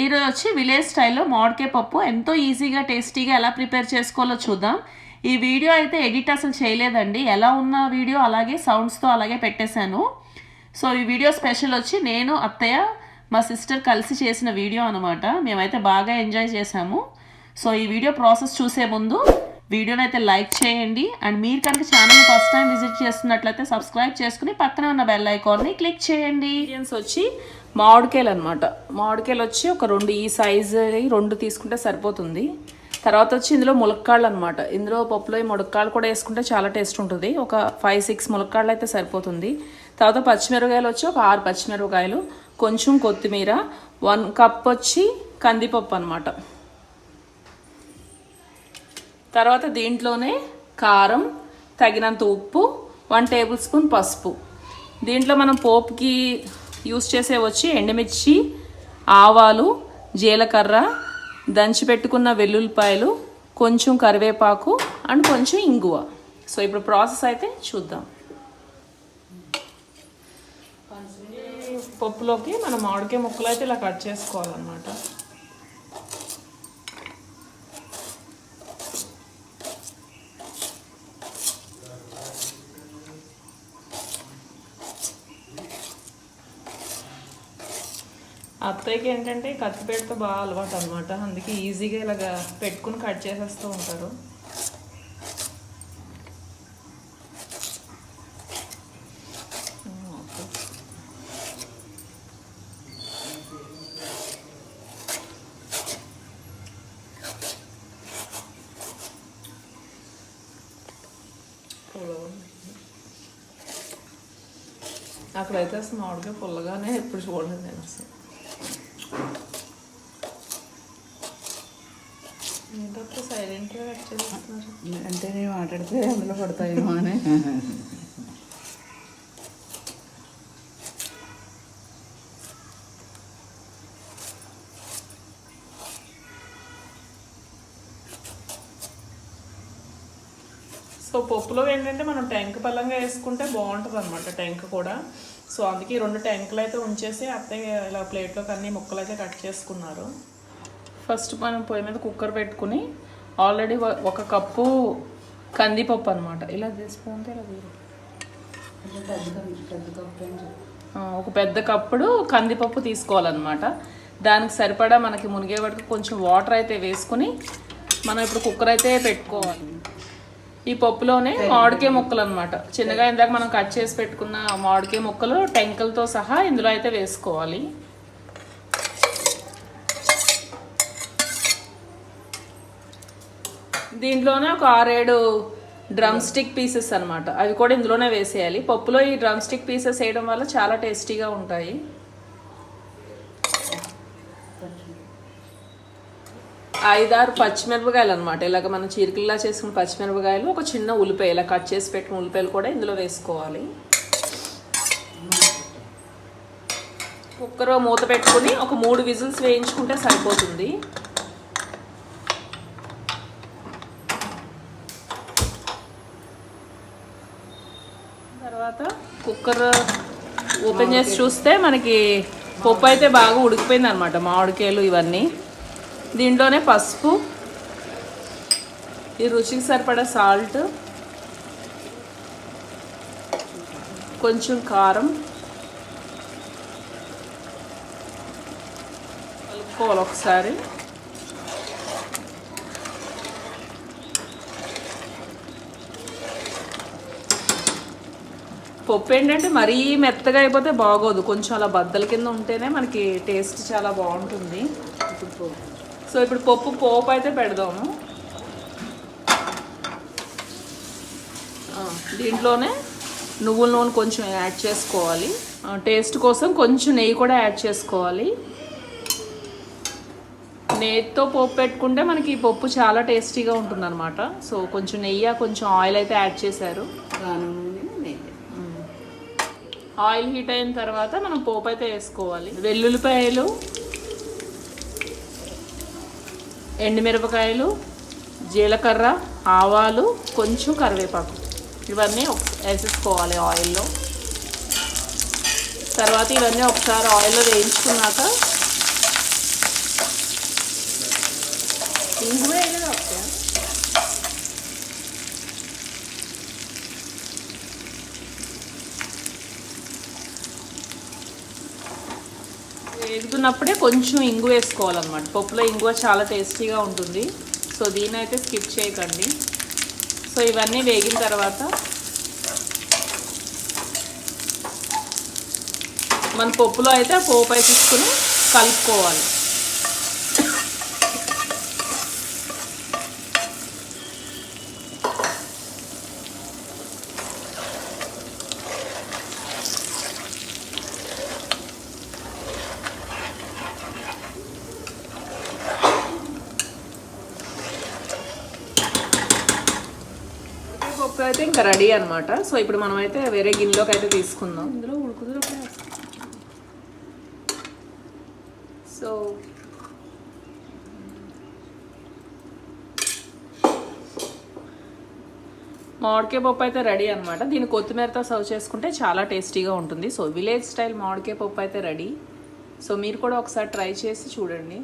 ఈరోజు వచ్చి విలేజ్ స్టైల్లో మామిడికాయ పప్పు ఎంతో ఈజీగా టేస్టీగా ఎలా ప్రిపేర్ చేసుకోవాలో చూద్దాం. ఈ వీడియో అయితే ఎడిట్ అసలు చేయలేదండి, ఎలా ఉన్న వీడియో అలాగే సౌండ్స్తో అలాగే పెట్టేశాను. సో ఈ వీడియో స్పెషల్ వచ్చి నేను అత్తయ్య మా సిస్టర్ కలిసి చేసిన వీడియో అనమాట. మేమైతే బాగా ఎంజాయ్ చేసాము. సో ఈ వీడియో ప్రాసెస్ చూసే ముందు వీడియోని అయితే లైక్ చేయండి. అండ్ మీరు కనుక ఛానల్ని ఫస్ట్ టైం విజిట్ చేస్తున్నట్లయితే సబ్స్క్రైబ్ చేసుకుని పక్కన ఉన్న బెల్ ఐకాన్ని క్లిక్ చేయండి. ఇంగ్రీడియంట్స్ వచ్చి మామిడికాయలు అనమాట. మామిడికాయలు వచ్చి ఒక 2 ఈ సైజు 2 తీసుకుంటే సరిపోతుంది. తర్వాత వచ్చి ఇందులో ములక్కాళ్ళు అనమాట. ఇందులో పప్పులో ఈ ములక్కాళ్ళు కూడా వేసుకుంటే చాలా టేస్ట్ ఉంటుంది. ఒక 5-6 ములక్కాళ్ళు అయితే సరిపోతుంది. తర్వాత పచ్చిమిరపకాయలు వచ్చి ఒక 6 పచ్చిమిరపకాయలు, కొంచెం కొత్తిమీర, 1 కప్ వచ్చి కందిపప్పు అనమాట. తర్వాత దీంట్లోనే కారం, తగినంత ఉప్పు, 1 టేబుల్ స్పూన్ పసుపు. దీంట్లో మనం పోపుకి యూస్ చేసే వచ్చి ఎండుమిర్చి, ఆవాలు, జీలకర్ర, దంచి పెట్టుకున్న వెల్లుల్లిపాయలు, కొంచెం కరివేపాకు అండ్ కొంచెం ఇంగువ. సో ఇప్పుడు ప్రాసెస్ అయితే చూద్దాం. పప్పులోకి మనం మామిడికాయ ముక్కలు అయితే ఇలా కట్ చేసుకోవాలన్నమాట. అత్తయ్యకి ఏంటంటే కత్తిపేటతో బాగా అలవాటు అనమాట. అందుకే ఈజీగా ఇలాగ పెట్టుకుని కట్ చేసేస్తూ ఉంటారు. అక్కడైతే అసలు మామిడికాయ పుల్లగానే ఎప్పుడు చూడలేదు నేను అసలు. ఏంటప్పుడు సైలెంట్గా కట్ చేస్తున్నారు అంటే నేను మాట్లాడితే అందులో పడతాయేమో అని. సో పప్పులో ఏంటంటే మనం టెంక పల్లంగా వేసుకుంటే బాగుంటుంది అనమాట, టెంక కూడా. సో అందుకే 2 టెంకలు అయితే ఉంచేసి అత్తయ్య ఇలా ప్లేట్లోకి అన్ని ముక్కలు అయితే కట్ చేసుకున్నారు. ఫస్ట్ మనం పొయ్యి మీద కుక్కర్ పెట్టుకుని ఆల్రెడీ 1 కప్పు కందిపప్పు అనమాట. ఇలా తీసుకుంటే ఇలా ఒక పెద్ద కప్పుడు కందిపప్పు తీసుకోవాలన్నమాట. దానికి సరిపడా మనకి మునిగే వరకు కొంచెం వాటర్ అయితే వేసుకుని మనం ఇప్పుడు కుక్కర్ అయితే పెట్టుకోవాలి. ఈ పప్పులోనే మామిడికాయ ముక్కలు అనమాట, చిన్నగా ఇందాక మనం కట్ చేసి పెట్టుకున్న మామిడికాయ ముక్కలు టెంకలతో సహా ఇందులో అయితే వేసుకోవాలి. దీంట్లోనే ఒక 6-7 డ్రమ్ స్టిక్ పీసెస్ అనమాట, అవి కూడా ఇందులోనే వేసేయాలి. పప్పులో ఈ డ్రమ్ స్టిక్ పీసెస్ వేయడం వల్ల చాలా టేస్టీగా ఉంటాయి. 5-6 పచ్చిమిరపకాయలు అనమాట. ఇలాగ మనం చీరికల్లా చేసుకున్న పచ్చిమిరపకాయలు, ఒక చిన్న ఉల్లిపాయ ఇలా కట్ చేసి పెట్టిన ఉల్లిపాయలు కూడా ఇందులో వేసుకోవాలి. కుక్కర్ మూత పెట్టుకుని ఒక 3 విజిల్స్ వేయించుకుంటే సరిపోతుంది. తర్వాత కుక్కర్ ఓపెన్ చేసి చూస్తే మనకి పప్పు అయితే బాగా ఉడికిపోయింది అనమాట, మామిడికాయలు ఇవన్నీ. దీంట్లోనే పసుపు, ఈ రుచికి సరిపడా సాల్ట్, కొంచెం కారం కలుపుకోవాలి ఒకసారి. పప్పు ఏంటంటే మరీ మెత్తగా అయిపోతే బాగోదు, కొంచెం అలా బద్దల కింద ఉంటేనే మనకి టేస్ట్ చాలా బాగుంటుంది. సో ఇప్పుడు పోపు అయితే పెడదాము. దీంట్లోనే నువ్వుల నూనె కొంచెం యాడ్ చేసుకోవాలి. టేస్ట్ కోసం కొంచెం నెయ్యి కూడా యాడ్ చేసుకోవాలి. నెయ్యితో పోపు పెట్టుకుంటే మనకి ఈ పప్పు చాలా టేస్టీగా ఉంటుంది అనమాట. సో కొంచెం నెయ్యి, కొంచెం ఆయిల్ అయితే యాడ్ చేశారు. ఆయిల్ హీట్ అయిన తర్వాత మనం పోపు అయితే వేసుకోవాలి. వెల్లుల్లిపాయలు, ఎండుమిరపకాయలు, జీలకర్ర, ఆవాలు, కొంచెం కరివేపాకు, ఇవన్నీ వేసేసుకోవాలి ఆయిల్లో. తర్వాత ఇవన్నీ ఒకసారి ఆయిల్లో వేయించుకున్నాక ఇంగువే అయినా వస్తాయా? వేగుతున్నప్పుడే కొంచెం ఇంగు వేసుకోవాలన్నమాట. పప్పులో ఇంగువ చాలా టేస్టీగా ఉంటుంది. సో దీన్ని అయితే స్కిప్ చేయకండి. సో ఇవన్నీ వేగిన తర్వాత మన పప్పులో అయితే పోపు వేసుకుని కలుపుకోవాలి. పప్పు అయితే ఇంకా రెడీ అనమాట. సో ఇప్పుడు మనం అయితే వేరే గిన్నెలోకి అయితే తీసుకుందాం. ఇందులో ఉడుకుతున్నప్పుడే సో మామిడికాయ పప్పు అయితే రెడీ అనమాట. దీన్ని కొత్తిమీరతో సర్వ్ చేసుకుంటే చాలా టేస్టీగా ఉంటుంది. సో విలేజ్ స్టైల్ మామిడికాయ పప్పు అయితే రెడీ. సో మీరు కూడా ఒకసారి ట్రై చేసి చూడండి.